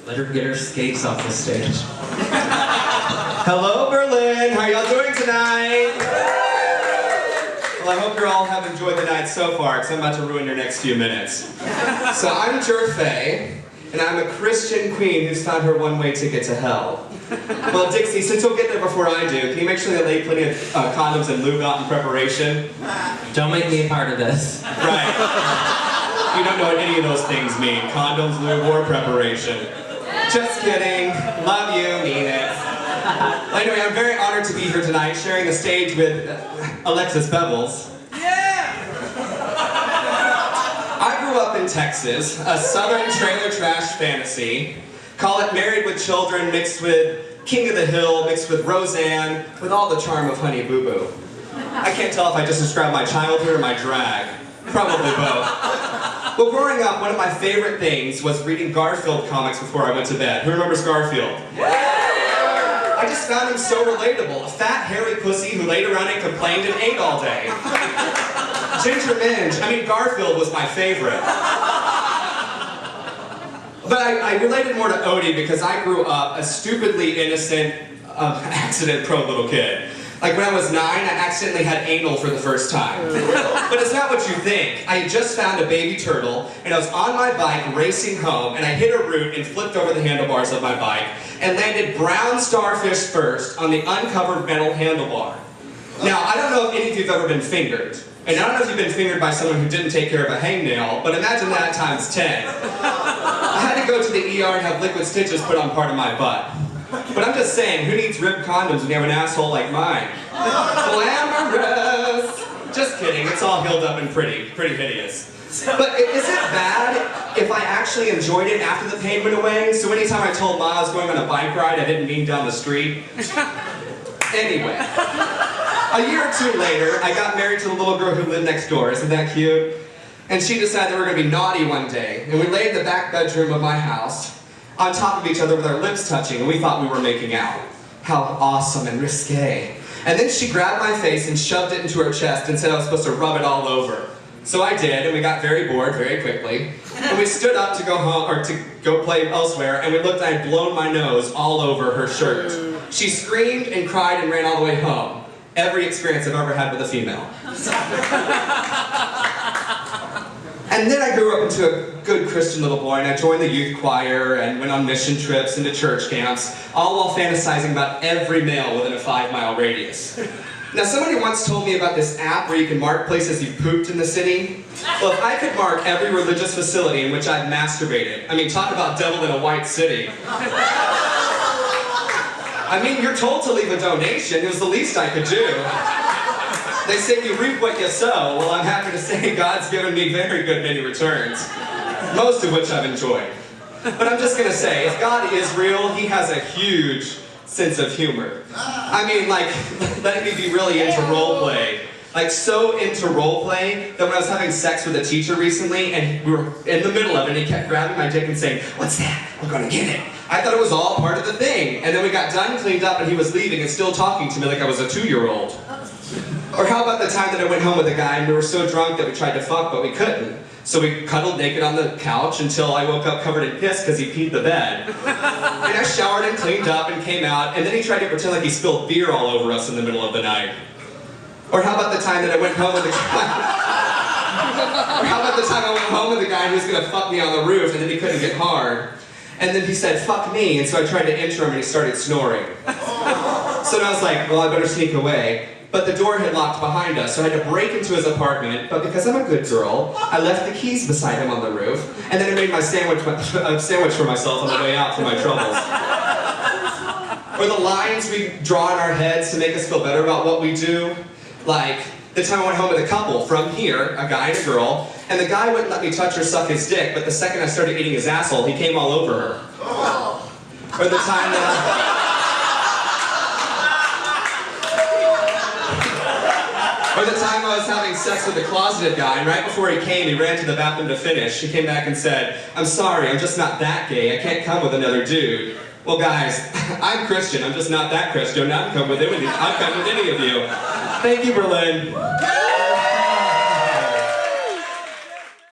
Let her get her skates off the stage. Hello, Berlin. How are y'all doing tonight? Well, I hope you all have enjoyed the night so far, because I'm about to ruin your next few minutes. So I'm JerFay, and I'm a Christian queen who's found her one-way ticket to hell. Well, Dixie, since you'll get there before I do, can you make sure they lay plenty of condoms and lube out in preparation? Don't make me a part of this. Right. You don't know what any of those things mean. Condoms, lube, or preparation. Just kidding. Love you, mean it. Anyway, I'm very honored to be here tonight, sharing the stage with Alexis Bevels. Yeah! I grew up in Texas, a southern trailer trash fantasy. Call it Married with Children mixed with King of the Hill mixed with Roseanne with all the charm of Honey Boo Boo. I can't tell if I just described my childhood or my drag. Probably both. Well, growing up, one of my favorite things was reading Garfield comics before I went to bed. Who remembers Garfield? I just found him so relatable. A fat, hairy pussy who laid around and complained and ate all day. Ginger Minge. I mean, Garfield was my favorite. But I related more to Odie because I grew up a stupidly innocent, accident-prone little kid. Like when I was 9, I accidentally had anal for the first time. But it's not what you think. I had just found a baby turtle, and I was on my bike racing home, and I hit a root and flipped over the handlebars of my bike, and landed brown starfish first on the uncovered metal handlebar. Now, I don't know if any of you have ever been fingered. And I don't know if you've been fingered by someone who didn't take care of a hangnail, but imagine that times 10. I had to go to the ER and have liquid stitches put on part of my butt. But I'm just saying, who needs ribbed condoms when you have an asshole like mine? Glamorous! Just kidding, it's all healed up and pretty hideous. But is it bad if I actually enjoyed it after the pain went away? So anytime I told Ma I was going on a bike ride, I didn't mean down the street? Anyway. A year or two later, I got married to the little girl who lived next door. Isn't that cute? And she decided we were going to be naughty one day. And we laid in the back bedroom of my house on top of each other with our lips touching, and we thought we were making out. How awesome and risque. And then she grabbed my face and shoved it into her chest and said I was supposed to rub it all over. So I did, and we got very bored very quickly. And we stood up to go home, or to go play elsewhere, and we looked and I'd blown my nose all over her shirt. She screamed and cried and ran all the way home. Every experience I've ever had with a female. And then I grew up into a good Christian little boy, and I joined the youth choir and went on mission trips into church camps, all while fantasizing about every male within a 5-mile radius. Now, somebody once told me about this app where you can mark places you've pooped in the city. Well, if I could mark every religious facility in which I've masturbated, I mean, talk about devil in a white city. I mean, you're told to leave a donation. It was the least I could do. They say you reap what you sow. Well, I'm happy to say God's given me very good many returns, most of which I've enjoyed. But I'm just going to say, if God is real, He has a huge sense of humor. I mean, like, letting me be really into role play. Like, so into role play that when I was having sex with a teacher recently, and we were in the middle of it, and he kept grabbing my dick and saying, "What's that? I'm going to get it." I thought it was all part of the thing. And then we got done, cleaned up, and he was leaving and still talking to me like I was a 2-year-old. Or how about the time that I went home with a guy and we were so drunk that we tried to fuck, but we couldn't. So we cuddled naked on the couch until I woke up covered in piss because he peed the bed. And I showered and cleaned up and came out, and then he tried to pretend like he spilled beer all over us in the middle of the night. Or how about the time that I went home with the guy? Or how about the time I went home with the guy who was going to fuck me on the roof and then he couldn't get hard? And then he said, "Fuck me," and so I tried to enter him and he started snoring. So then I was like, well, I better sneak away. But the door had locked behind us, so I had to break into his apartment, but because I'm a good girl, I left the keys beside him on the roof, and then I made my sandwich for myself on the way out for my troubles. Or the lines we draw in our heads to make us feel better about what we do. Like, the time I went home with a couple from here, a guy and a girl, and the guy wouldn't let me touch or suck his dick, but the second I started eating his asshole, he came all over her. Or the time that Or the time I was having sex with a closeted guy, and right before he came, he ran to the bathroom to finish. He came back and said, "I'm sorry, I'm just not that gay. I can't come with another dude." Well, guys, I'm Christian. I'm just not that Christian. I'd come with any of you. Thank you, Berlin.